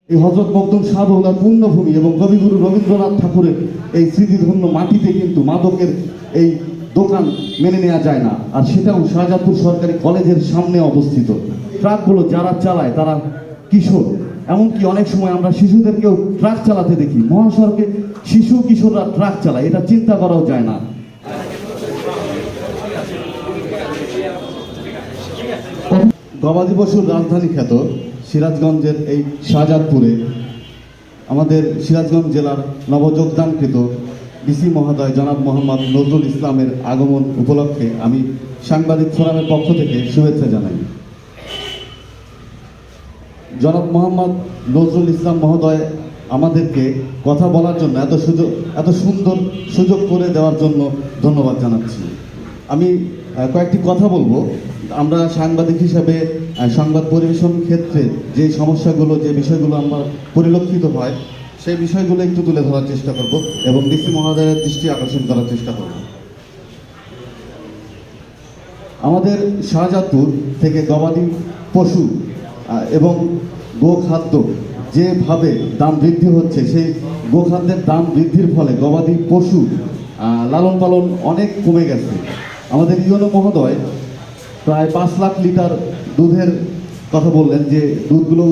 এই হযরত মখদুম শাহবাউলার পুণ্যভূমি এবং কবিগুরু রবীন্দ্রনাথ ঠাকুরের এই স্মৃতিধন্য মাটিতে কিন্তু মাদকের এই দোকান মেনে নেওয়া যায় না। আর সেটাও শাহজাদপুর সরকারি কলেজের সামনে অবস্থিত। ট্রাকগুলো যারা চালায় তারা কিশোর, এমনকি অনেক সময় আমরা শিশুদেরকেও ট্রাক চালাতে দেখি। মহাসড়কে শিশু কিশোররা ট্রাক চালায়, এটা চিন্তা করাও যায় না। গবাদি পশুর রাজধানী খ্যাত সিরাজগঞ্জের এই শাহজাদপুরে আমাদের সিরাজগঞ্জ জেলার নবযোগদানকৃত ডিসি মহোদয় জনাব মোহাম্মদ নজরুল ইসলামের আগমন উপলক্ষে আমি সাংবাদিক ফোরামের পক্ষ থেকে শুভেচ্ছা জানাই। জনাব মোহাম্মদ নজরুল ইসলাম মহোদয় আমাদেরকে কথা বলার জন্য এত সুন্দর সুযোগ করে দেওয়ার জন্য ধন্যবাদ জানাচ্ছি। আমি কয়েকটি কথা বলবো। আমরা সাংবাদিক হিসাবে সংবাদ পরিবেশন ক্ষেত্রে যে সমস্যাগুলো, যে বিষয়গুলো আমরা পরিলক্ষিত হয়, সেই বিষয়গুলো একটু তুলে ধরার চেষ্টা করব এবং ডিসি মহোদয়ের দৃষ্টি আকর্ষণ করার চেষ্টা করব। আমাদের শাহজাদপুর থেকে গবাদি পশু এবং গোখাদ্য যেভাবে দাম বৃদ্ধি হচ্ছে, সেই গোখাদ্যের দাম বৃদ্ধির ফলে গবাদি পশু লালন পালন অনেক কমে গেছে। আমাদের ইউনো মহোদয় প্রায় 5 লাখ লিটার দুধের কথা বললেন, যে দুধগুলো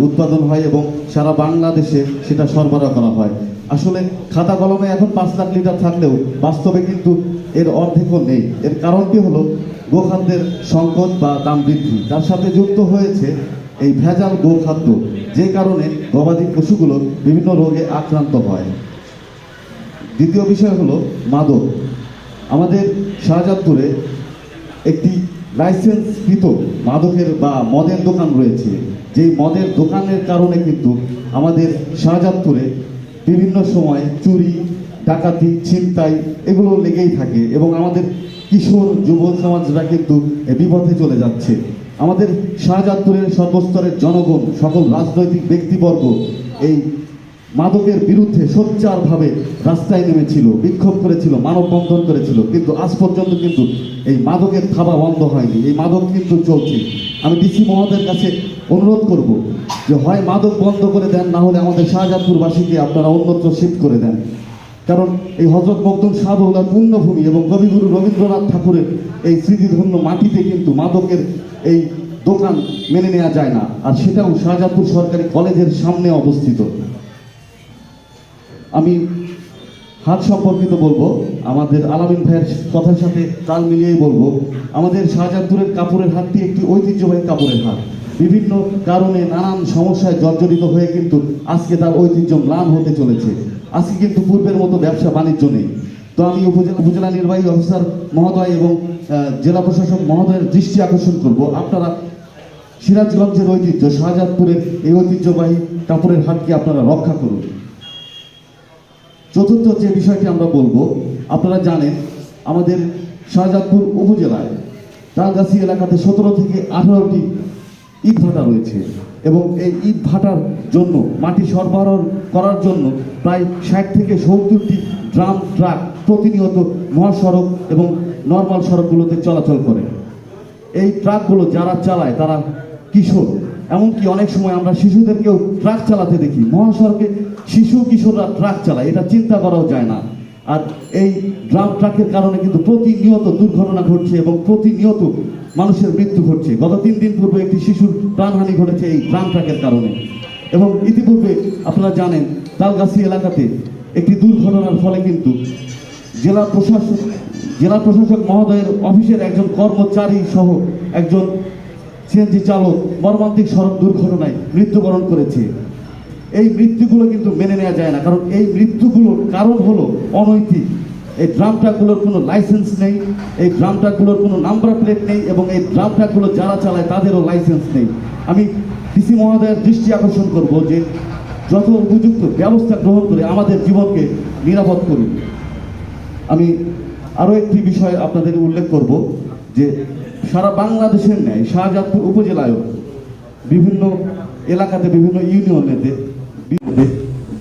উৎপাদন হয় এবং সারা বাংলাদেশে সেটা সরবরাহ করা হয়। আসলে খাতা কলমে এখন 5 লাখ লিটার থাকলেও বাস্তবে কিন্তু এর অর্ধেকও নেই। এর কারণটি হলো গোখাদ্যের সংকট বা দাম বৃদ্ধি, তার সাথে যুক্ত হয়েছে এই ভেজাল গোখাদ্য, যে কারণে গবাদি পশুগুলো বিভিন্ন রোগে আক্রান্ত হয়। দ্বিতীয় বিষয় হলো মাদক। আমাদের শাহজাদপুরে একটি লাইসেন্সকৃত মাদকের বা মদের দোকান রয়েছে। যেই মদের দোকানের কারণে কিন্তু আমাদের শাহজাদপুরে বিভিন্ন সময় চুরি, ডাকাতি, ছিনতাই এগুলো লেগেই থাকে এবং আমাদের কিশোর যুব সমাজরা কিন্তু বিপথে চলে যাচ্ছে। আমাদের শাহজাদপুরের সর্বস্তরের জনগণ, সকল রাজনৈতিক ব্যক্তিবর্গ এই মাদকের বিরুদ্ধে সোচ্চারভাবে রাস্তায় নেমেছিল, বিক্ষোভ করেছিল, মানববন্ধন করেছিল, কিন্তু আজ পর্যন্ত কিন্তু এই মাদকের থাবা বন্ধ হয়নি। এই মাদক কিন্তু চলছে। আমি ডিসি মহোদয়ের কাছে অনুরোধ করব যে হয় মাদক বন্ধ করে দেন, না হলে আমাদের শাহজাদপুরবাসীকে আপনারা অন্যত্র শিফট করে দেন। কারণ এই হযরত মখদুম শাহবাউলার পুণ্যভূমি এবং কবিগুরু রবীন্দ্রনাথ ঠাকুরের এই স্মৃতিধন্য মাটিতে কিন্তু মাদকের এই দোকান মেনে নেওয়া যায় না। আর সেটাও শাহজাদপুর সরকারি কলেজের সামনে অবস্থিত। আমি হাট সম্পর্কিত বলবো, আমাদের আলামিন ভাইয়ের কথার সাথে তাল মিলিয়েই বলবো, আমাদের শাহজাদপুরের কাপড়ের হাটটি একটি ঐতিহ্যবাহী কাপড়ের হাট। বিভিন্ন কারণে নানান সমস্যায় জর্জরিত হয়ে কিন্তু আজকে তার ঐতিহ্য ম্লান হতে চলেছে। আজকে কিন্তু পূর্বের মতো ব্যবসা বাণিজ্য নেই। তো আমি উপজেলা নির্বাহী অফিসার মহোদয় এবং জেলা প্রশাসক মহোদয়ের দৃষ্টি আকর্ষণ করব, আপনারা সিরাজগঞ্জের ঐতিহ্য শাহজাদপুরের এই ঐতিহ্যবাহী কাপড়ের হাটকে আপনারা রক্ষা করুন। চতুর্থ যে বিষয়টি আমরা বলবো, আপনারা জানেন আমাদের শাহজাদপুর উপজেলায় তালগাছি এলাকাতে 17 থেকে 18টি ইট ভাটা রয়েছে এবং এই ইট ভাটার জন্য মাটি সরবরাহ করার জন্য প্রায় 60 থেকে 70টি ড্রাম ট্রাক প্রতিনিয়ত মহাসড়ক এবং নর্মাল সড়কগুলোতে চলাচল করে। এই ট্রাকগুলো যারা চালায় তারা কিশোর, এমনকি অনেক সময় আমরা শিশুদেরকেও ট্রাক চালাতে দেখি। মহাসড়কে শিশু কিশোররা ট্রাক চালায়, এটা চিন্তা করাও যায় না। আর এই ড্রাম ট্রাকের কারণে কিন্তু প্রতিনিয়ত দুর্ঘটনা ঘটছে এবং প্রতিনিয়ত মানুষের মৃত্যু ঘটছে। গত 3 দিন পূর্বে একটি শিশুর প্রাণহানি ঘটেছে এই ড্রাম ট্রাকের কারণে। এবং ইতিপূর্বে আপনারা জানেন তালগাছি এলাকাতে একটি দুর্ঘটনার ফলে কিন্তু জেলা প্রশাসক মহোদয়ের অফিসের একজন কর্মচারী সহ একজন সিএনজি চালক মর্মান্তিক সড়ক দুর্ঘটনায় মৃত্যুবরণ করেছে। এই মৃত্যুগুলো কিন্তু মেনে নেওয়া যায় না, কারণ এই মৃত্যুগুলোর কারণ হলো অনৈতিক। এই ড্রাম ট্রাকগুলোর কোনো লাইসেন্স নেই, এই ড্রাম ট্রাকগুলোর কোনো নাম্বার প্লেট নেই এবং এই ড্রাম ট্রাকগুলো যারা চালায় তাদেরও লাইসেন্স নেই। আমি ডিসি মহোদয়ের দৃষ্টি আকর্ষণ করব যে যত উপযুক্ত ব্যবস্থা গ্রহণ করে আমাদের জীবনকে নিরাপদ করুন। আমি আরও একটি বিষয় আপনাদের উল্লেখ করব যে সারা বাংলাদেশের ন্যায় শাহজাদপুর উপজেলায়ও বিভিন্ন এলাকাতে বিভিন্ন ইউনিয়নেতে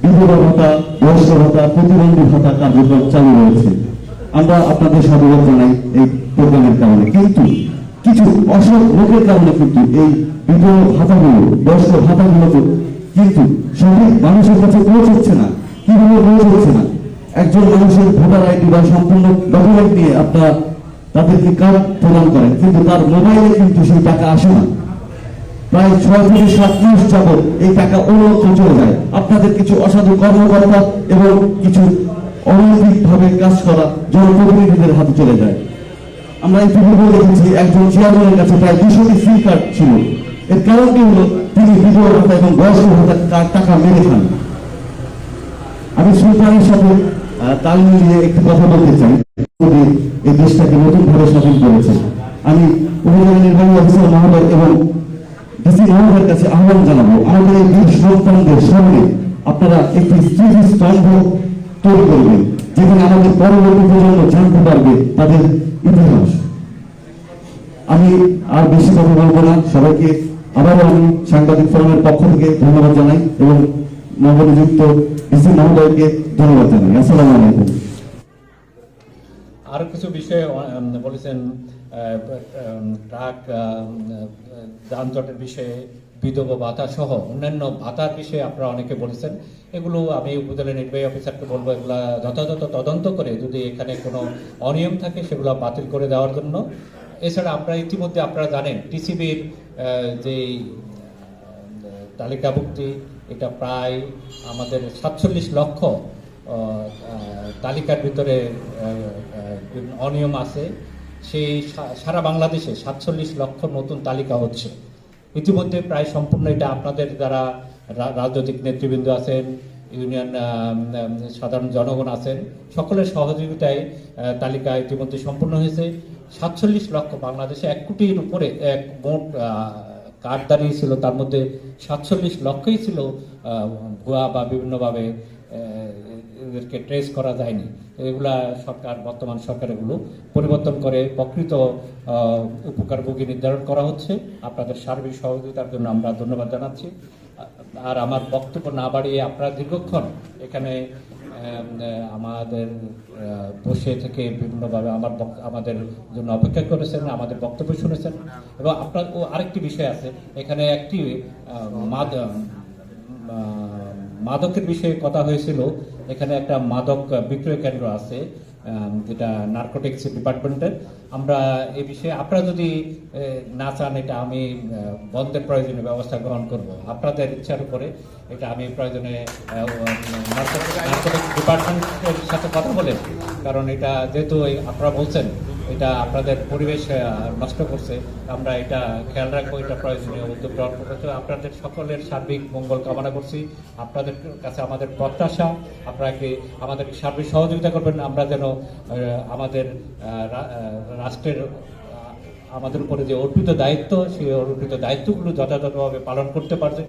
বিধবা ভাতা, বয়স্ক ভাতা, প্রতিবন্ধী ভাতা কার্যক্রম চালু রয়েছে। আমরা আপনাদের সাধুবাদ জানাই এই প্রোগ্রামের কারণে, কিন্তু কিছু অসৎ লোকের কারণে কিন্তু এই বিধবা ভাতাগুলো, বয়স্ক ভাতাগুলো কিন্তু সঠিক মানুষের কাছে পৌঁছচ্ছে না। কিভাবে পৌঁছচ্ছে না? একজন মানুষের ভোটার আইডি বা সম্পূর্ণ ডকুমেন্ট নিয়ে আপনারা তাদেরকে কার্ড প্রদান করেন, কিন্তু তার মোবাইলে কিন্তু সেই টাকা আসে না। প্রায় 6 থেকে 7 মাস যাবত এই টাকা অন্যত্র চলে যায়। আপনাদের কিছু অসাধু কর্মকর্তা এবং কিছু অনৈতিকভাবে কাজ করা জনপ্রতিনিধিদের হাতে চলে যায়। আমরা ইতিপূর্বে দেখেছি একজন চেয়ারম্যানের কাছে প্রায় 200টি সিম কার্ড ছিল। এর কারণটি হলো তিনি বিধবা ভাতা এবং বয়স্ক ভাতার টাকা মেরে খান। আমি সুলতানের সাথে তাল মিলিয়ে একটি কথা বলতে চাই। এই দেশটাকে নতুন ভাবে স্বাধীন করেছে। আমি উপজেলা নির্বাহী অফিসার মহোদয় এবং ডিসি মহোদয়ের কাছে আহ্বান জানাবো, আমাদের এই বীর সন্তানদের সামনে আপনারা একটি স্মৃতিস্তম্ভ তৈরি করবেন, যেখানে আমাদের পরবর্তী প্রজন্ম জানতে পারবে তাদের ইতিহাস। আমি আর বেশি কথা বলবো না। সবাইকে আবারও আমি সাংবাদিক ফোরামের পক্ষ থেকে ধন্যবাদ জানাই এবং নবনিযুক্ত ডিসি মহোদয়কে ধন্যবাদ জানাই। আসসালামু আলাইকুম। আরো কিছু বিষয়ে বলেছেন, ট্রাক যানজটের বিষয়ে, বিধবা ভাতা সহ অন্যান্য ভাতার বিষয়ে আপনারা অনেকে বলেছেন। এগুলো আমি উপজেলা নির্বাহী অফিসারকে বলবো এগুলা যথাযথ তদন্ত করে যদি এখানে কোনো অনিয়ম থাকে সেগুলো বাতিল করে দেওয়ার জন্য। এছাড়া আপনারা ইতিমধ্যে আপনারা জানেন টিসিবির যে তালিকাভুক্তি, এটা প্রায় আমাদের 47 লক্ষ তালিকার ভিতরে অনিয়ম আছে। সেই সারা বাংলাদেশে 47 লক্ষ নতুন তালিকা হচ্ছে ইতিমধ্যে প্রায় সম্পূর্ণ। এটা আপনাদের যারা রাজনৈতিক নেতৃবৃন্দ আছেন, ইউনিয়ন সাধারণ জনগণ আছেন, সকলের সহযোগিতায় তালিকা ইতিমধ্যে সম্পূর্ণ হয়েছে। 47 লক্ষ, বাংলাদেশে 1 কোটির উপরে এক মোট কার্ডধারী ছিল, তার মধ্যে 47 লক্ষই ছিল ভুয়া বা বিভিন্নভাবে এদেরকে ট্রেস করা যায়নি। এগুলা সরকার, বর্তমান সরকার এগুলো পরিবর্তন করে প্রকৃত উপকারভোগী নির্ধারণ করা হচ্ছে। আপনাদের সার্বিক সহযোগিতার জন্য আমরা ধন্যবাদ জানাচ্ছি। আর আমার বক্তব্য না বাড়িয়ে আপনারা দীর্ঘক্ষণ এখানে আমাদের বসে থেকে বিভিন্নভাবে আমাদের জন্য অপেক্ষা করেছেন, আমাদের বক্তব্য শুনেছেন। এবং আপনার আরেকটি বিষয় আছে, এখানে একটি মাদকের বিষয়ে কথা হয়েছিল। এখানে একটা মাদক বিক্রয় কেন্দ্র আছে, যেটা নার্কোটিক্স ডিপার্টমেন্টের। আমরা এই বিষয়ে আপনারা যদি না চান, এটা আমি বন্ধের প্রয়োজনে ব্যবস্থা গ্রহণ করব আপনাদের ইচ্ছার উপরে। এটা আমি প্রয়োজনে নার্কোটিক্স ডিপার্টমেন্টের সাথে কথা বলে, কারণ এটা যেহেতু আপনারা বলছেন এটা আপনাদের পরিবেশ নষ্ট করছে, আমরা এটা খেয়াল রাখবো, এটা প্রয়োজনীয় উদ্যোগ গ্রহণ করতে। আপনাদের সকলের সার্বিক মঙ্গল কামনা করছি। আপনাদের কাছে আমাদের প্রত্যাশা আপনারা কি আমাদের সার্বিক সহযোগিতা করবেন, আমরা যেন আমাদের রাষ্ট্রের আমাদের উপরে যে অর্পিত দায়িত্ব, সেই অর্পিত দায়িত্বগুলো যথাযথভাবে পালন করতে পারছে।